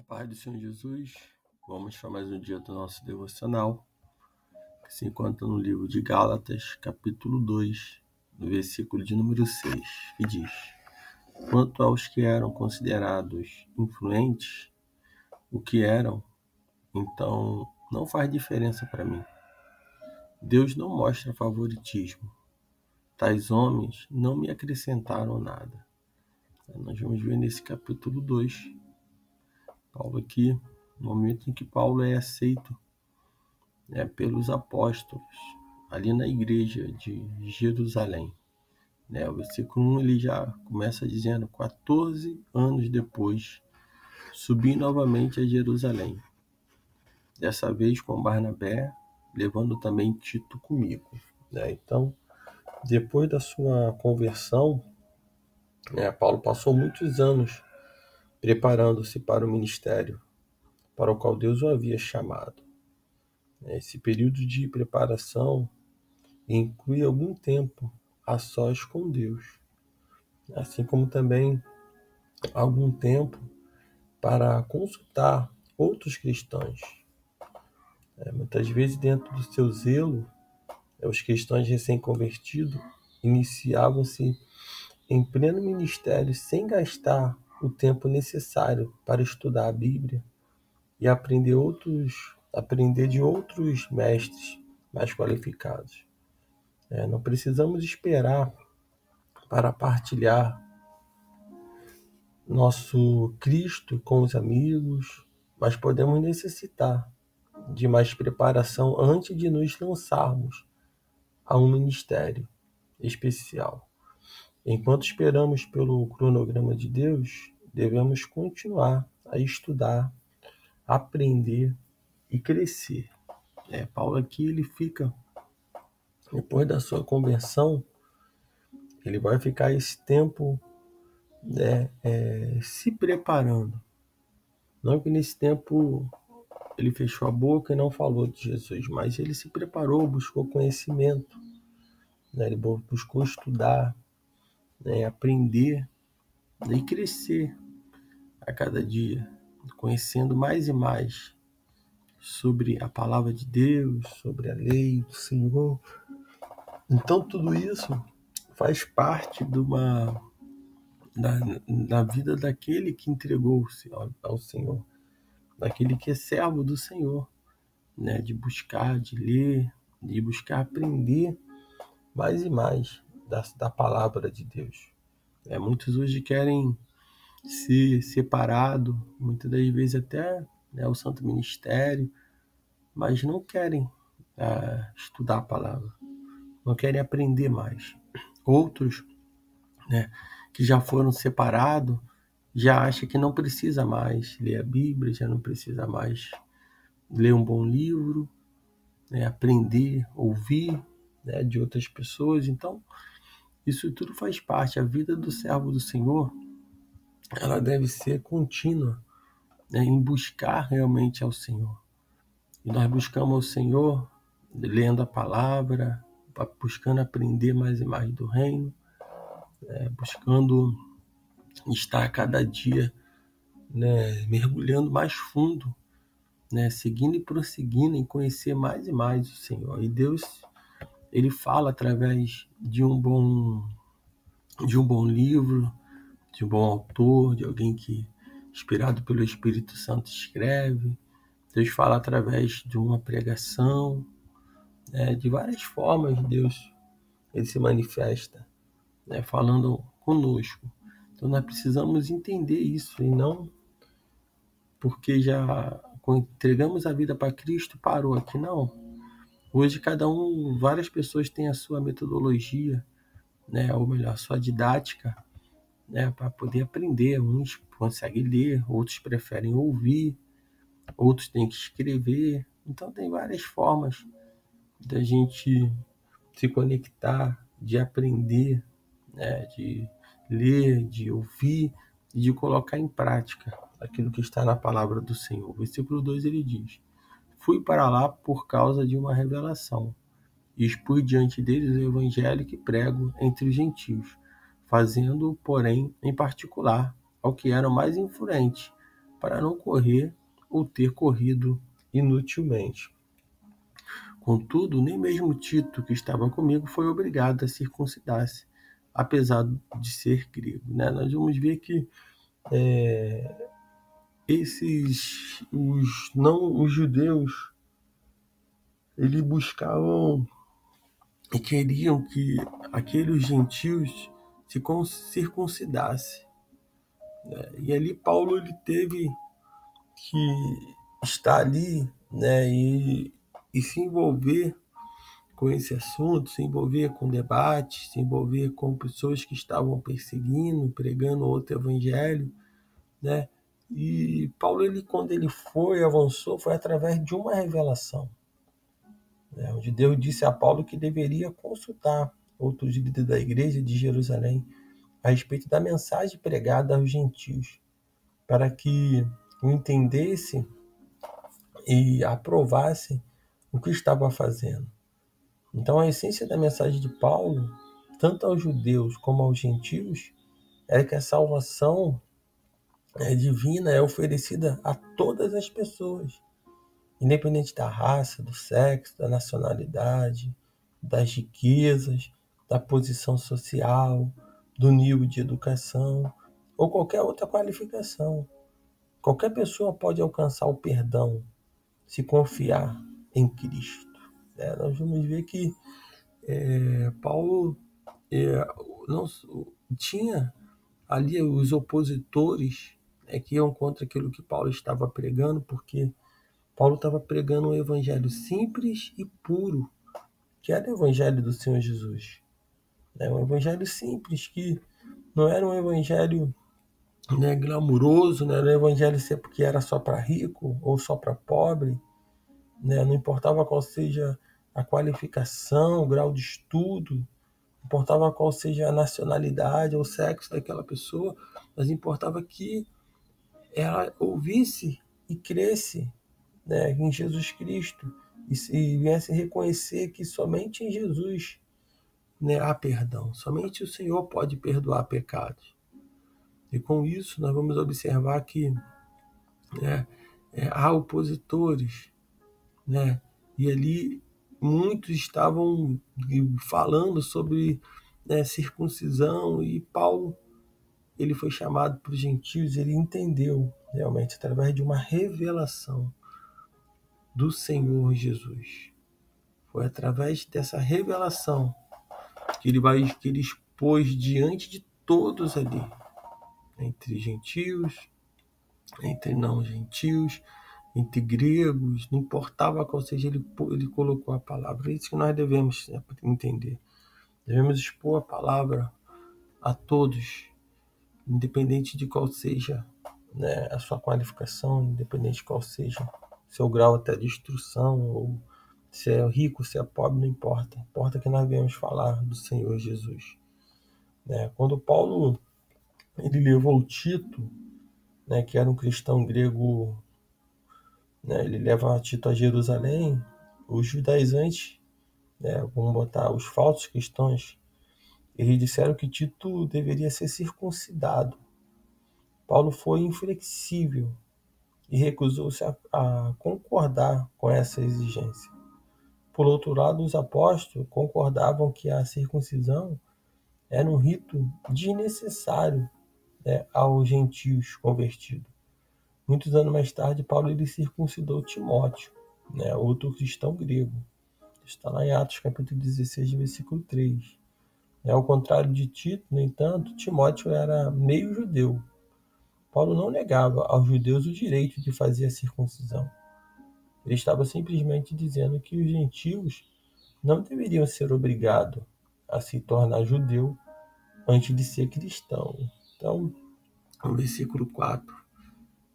Pai do Senhor Jesus, vamos para mais um dia do nosso devocional, que se encontra no livro de Gálatas, capítulo 2, no versículo de número 6, que diz: Quanto aos que eram considerados influentes, o que eram, então não faz diferença para mim. Deus não mostra favoritismo. Tais homens não me acrescentaram nada. Nós vamos ver nesse capítulo 2, Paulo aqui, no momento em que Paulo é aceito pelos apóstolos, ali na igreja de Jerusalém. O versículo 1 ele já começa dizendo: 14 anos depois, subi novamente a Jerusalém, dessa vez com Barnabé, levando também Tito comigo. Então, depois da sua conversão, Paulo passou muitos anos preparando-se para o ministério para o qual Deus o havia chamado. Esse período de preparação inclui algum tempo a sós com Deus, assim como também algum tempo para consultar outros cristãos. Muitas vezes, dentro do seu zelo, os cristãos recém-convertidos iniciavam-se em pleno ministério sem gastar o tempo necessário para estudar a Bíblia e aprender de outros mestres mais qualificados. Não precisamos esperar para partilhar nosso Cristo com os amigos, mas podemos necessitar de mais preparação antes de nos lançarmos a um ministério especial. Enquanto esperamos pelo cronograma de Deus, devemos continuar a estudar, aprender e crescer. Paulo aqui ele fica, depois da sua conversão, ele vai ficar esse tempo se preparando. Não que nesse tempo ele fechou a boca e não falou de Jesus, mas ele se preparou, buscou conhecimento, ele buscou estudar, aprender e crescer a cada dia, conhecendo mais e mais sobre a palavra de Deus, sobre a lei do Senhor. Então tudo isso faz parte da vida daquele que entregou-se ao Senhor, daquele que é servo do Senhor, de buscar, de ler, de buscar aprender mais e mais da palavra de Deus. Muitos hoje querem ser separado, muitas das vezes até o santo ministério, mas não querem estudar a palavra, não querem aprender mais. Outros, que já foram separados, já acham que não precisa mais ler a Bíblia, já não precisa mais ler um bom livro, aprender, ouvir de outras pessoas. Então, isso tudo faz parte. A vida do servo do Senhor, ela deve ser contínua, em buscar realmente ao Senhor. E nós buscamos ao Senhor lendo a palavra, buscando aprender mais e mais do reino, buscando estar a cada dia mergulhando mais fundo, seguindo e prosseguindo em conhecer mais e mais o Senhor. E Deus, ele fala através de um bom livro, de um bom autor, de alguém que, inspirado pelo Espírito Santo, escreve. Deus fala através de uma pregação, de várias formas. Deus ele se manifesta, falando conosco. Então nós precisamos entender isso, e não porque já entregamos a vida para Cristo parou aqui, não. Hoje várias pessoas têm a sua metodologia, ou melhor, a sua didática, para poder aprender. Uns conseguem ler, outros preferem ouvir, outros têm que escrever. Então tem várias formas da gente se conectar, de aprender, de ler, de ouvir e de colocar em prática aquilo que está na palavra do Senhor. O versículo 2 ele diz: Fui para lá por causa de uma revelação, e expus diante deles o evangelho que prego entre os gentios, fazendo, porém, em particular, ao que eram mais influentes, para não correr ou ter corrido inutilmente. Contudo, nem mesmo Tito, que estava comigo, foi obrigado a circuncidar-se, apesar de ser grego. Né? Nós vamos ver que os judeus, eles buscavam e queriam que aqueles gentios se circuncidassem. Né? E ali Paulo ele teve que estar ali, né, e se envolver com esse assunto, se envolver com debate, se envolver com pessoas que estavam perseguindo, pregando outro evangelho, né? E Paulo, quando ele avançou, foi através de uma revelação, né? Onde Deus disse a Paulo que deveria consultar outros líderes da igreja de Jerusalém a respeito da mensagem pregada aos gentios, para que o entendesse e aprovasse o que estava fazendo. Então, a essência da mensagem de Paulo, tanto aos judeus como aos gentios, é que a salvação divina é oferecida a todas as pessoas, independente da raça, do sexo, da nacionalidade, das riquezas, da posição social, do nível de educação ou qualquer outra qualificação. Qualquer pessoa pode alcançar o perdão se confiar em Cristo. Nós vamos ver que Paulo não tinha ali os opositores, que iam contra aquilo que Paulo estava pregando, porque Paulo estava pregando um evangelho simples e puro, que era o evangelho do Senhor Jesus. Um evangelho simples, que não era um evangelho glamuroso, não era um evangelho que era só para rico ou só para pobre, não importava qual seja a qualificação, o grau de estudo, não importava qual seja a nacionalidade ou o sexo daquela pessoa, mas importava que ela ouvisse e cresce, em Jesus Cristo, e viesse reconhecer que somente em Jesus, há perdão, somente o Senhor pode perdoar pecados. E com isso nós vamos observar que há opositores, e ali muitos estavam falando sobre circuncisão, e Paulo ele foi chamado para os gentios, ele entendeu realmente através de uma revelação do Senhor Jesus. Foi através dessa revelação que ele expôs diante de todos ali, entre gentios, entre não gentios, entre gregos, não importava qual seja, ele colocou a palavra. É isso que nós devemos entender. Devemos expor a palavra a todos, independente de qual seja a sua qualificação, independente de qual seja seu grau até de instrução, ou se é rico, se é pobre, não importa. Importa que nós viemos falar do Senhor Jesus. Quando Paulo ele levou Tito, que era um cristão grego, ele leva Tito a Jerusalém, os judaizantes, vamos botar os falsos cristãos, eles disseram que Tito deveria ser circuncidado. Paulo foi inflexível e recusou-se a concordar com essa exigência. Por outro lado, os apóstolos concordavam que a circuncisão era um rito desnecessário aos gentios convertidos. Muitos anos mais tarde, Paulo ele circuncidou Timóteo, outro cristão grego. Está lá em Atos capítulo 16, versículo 3. Ao contrário de Tito, no entanto, Timóteo era meio judeu. Paulo não negava aos judeus o direito de fazer a circuncisão. Ele estava simplesmente dizendo que os gentios não deveriam ser obrigados a se tornar judeu antes de ser cristão. Então, no versículo 4,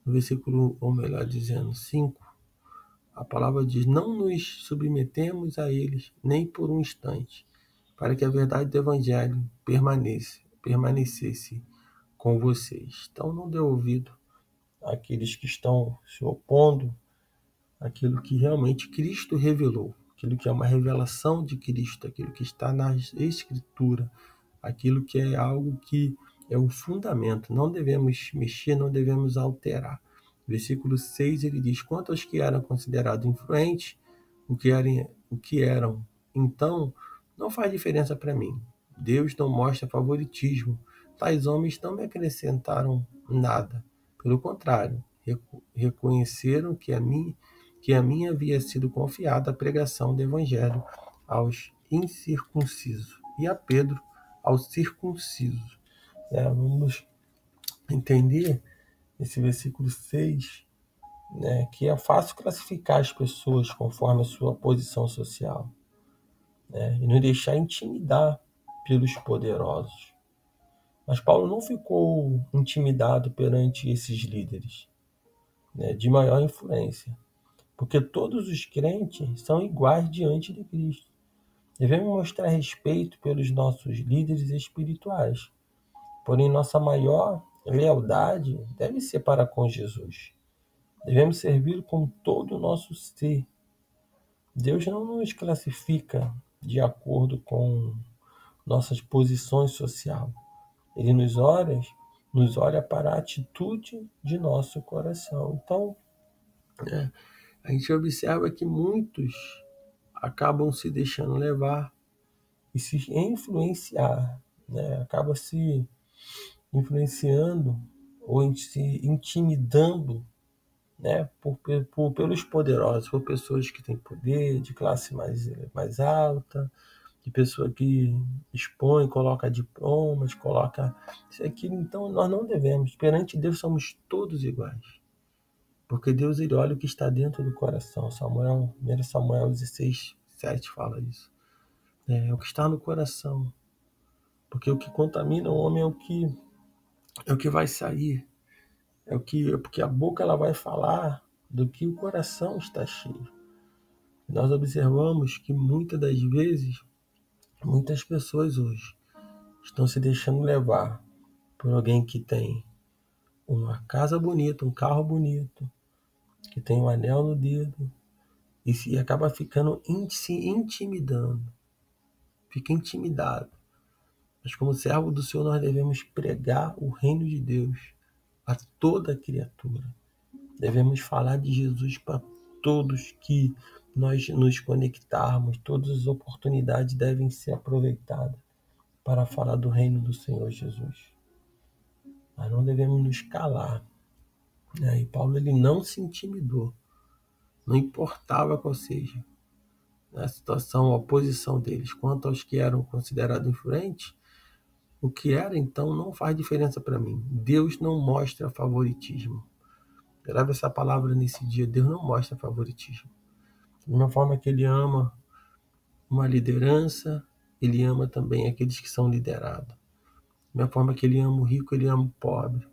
no versículo, ou melhor dizendo, 5, a palavra diz: não nos submetemos a eles nem por um instante, para que a verdade do evangelho permanecesse com vocês. Então, não dê ouvido àqueles que estão se opondo àquilo que realmente Cristo revelou, aquilo que é uma revelação de Cristo, aquilo que está na Escritura, aquilo que é algo que é o fundamento. Não devemos mexer, não devemos alterar. Versículo 6, ele diz: quanto aos que eram considerados influentes, o que eram, então, não faz diferença para mim. Deus não mostra favoritismo. Tais homens não me acrescentaram nada. Pelo contrário, reconheceram que a mim havia sido confiada a pregação do evangelho aos incircuncisos e a Pedro aos circuncisos. Vamos entender esse versículo 6, né, que é fácil classificar as pessoas conforme a sua posição social, né, e não deixar intimidar pelos poderosos. Mas Paulo não ficou intimidado perante esses líderes, né, de maior influência, porque todos os crentes são iguais diante de Cristo. Devemos mostrar respeito pelos nossos líderes espirituais, porém nossa maior lealdade deve ser para com Jesus. Devemos servi-lo com todo o nosso ser. Deus não nos classifica de acordo com nossas posições sociais. Ele nos olha para a atitude de nosso coração. Então, a gente observa que muitos acabam se deixando levar e se influenciar, né? Acaba se influenciando ou se intimidando, né, pelos poderosos, por pessoas que têm poder, de classe mais alta, de pessoa que expõe, coloca diplomas, coloca isso e aquilo. Então, nós não devemos. Perante Deus, somos todos iguais. Porque Deus, ele olha o que está dentro do coração. 1 Samuel 16, 7 fala isso. É o que está no coração. Porque o que contamina o homem é o que vai sair. Porque a boca ela vai falar do que o coração está cheio. Nós observamos que muitas das vezes, muitas pessoas hoje estão se deixando levar por alguém que tem uma casa bonita, um carro bonito, que tem um anel no dedo, e acaba ficando se intimidando, fica intimidado. Mas como servo do Senhor, nós devemos pregar o reino de Deus a toda criatura. Devemos falar de Jesus para todos que nós nos conectarmos. Todas as oportunidades devem ser aproveitadas para falar do reino do Senhor Jesus. Nós não devemos nos calar, né? E Paulo, ele não se intimidou. Não importava qual seja a situação, a posição deles. Quanto aos que eram considerados influentes, o que era, então, não faz diferença para mim. Deus não mostra favoritismo. Grave essa palavra nesse dia. Deus não mostra favoritismo. Da mesma forma que ele ama uma liderança, ele ama também aqueles que são liderados. Da mesma forma que ele ama o rico, ele ama o pobre.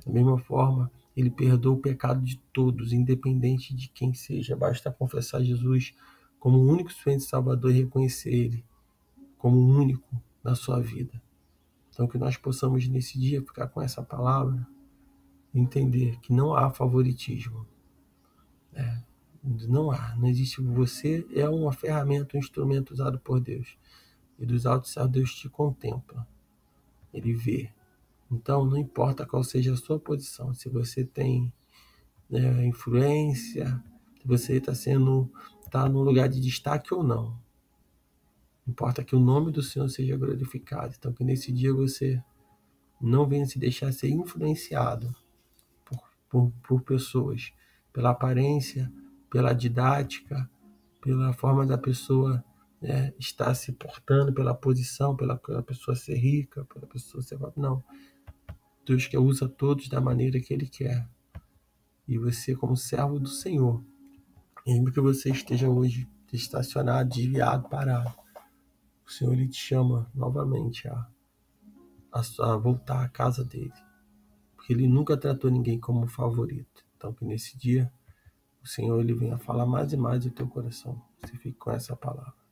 Da mesma forma, ele perdoa o pecado de todos, independente de quem seja. Basta confessar Jesus como o único suficiente Salvador e reconhecer ele como o único na sua vida. Então, que nós possamos nesse dia ficar com essa palavra, entender que não há favoritismo. Não existe. Você é uma ferramenta, um instrumento usado por Deus. E dos altos céus Deus te contempla. Ele vê. Então, não importa qual seja a sua posição, se você tem, né, influência, se você está no lugar de destaque ou não. Importa que o nome do Senhor seja glorificado. Então, que nesse dia você não venha se deixar ser influenciado por pessoas, pela aparência, pela didática, pela forma da pessoa, né, estar se portando, pela posição, pela pessoa ser rica, pela pessoa ser... Não. Deus que usa todos da maneira que Ele quer. E você, como servo do Senhor, mesmo que você esteja hoje estacionado, desviado, parado, o Senhor, Ele te chama novamente a voltar à casa dele. Porque Ele nunca tratou ninguém como favorito. Então, que nesse dia o Senhor, Ele venha falar mais e mais do teu coração. Você fique com essa palavra.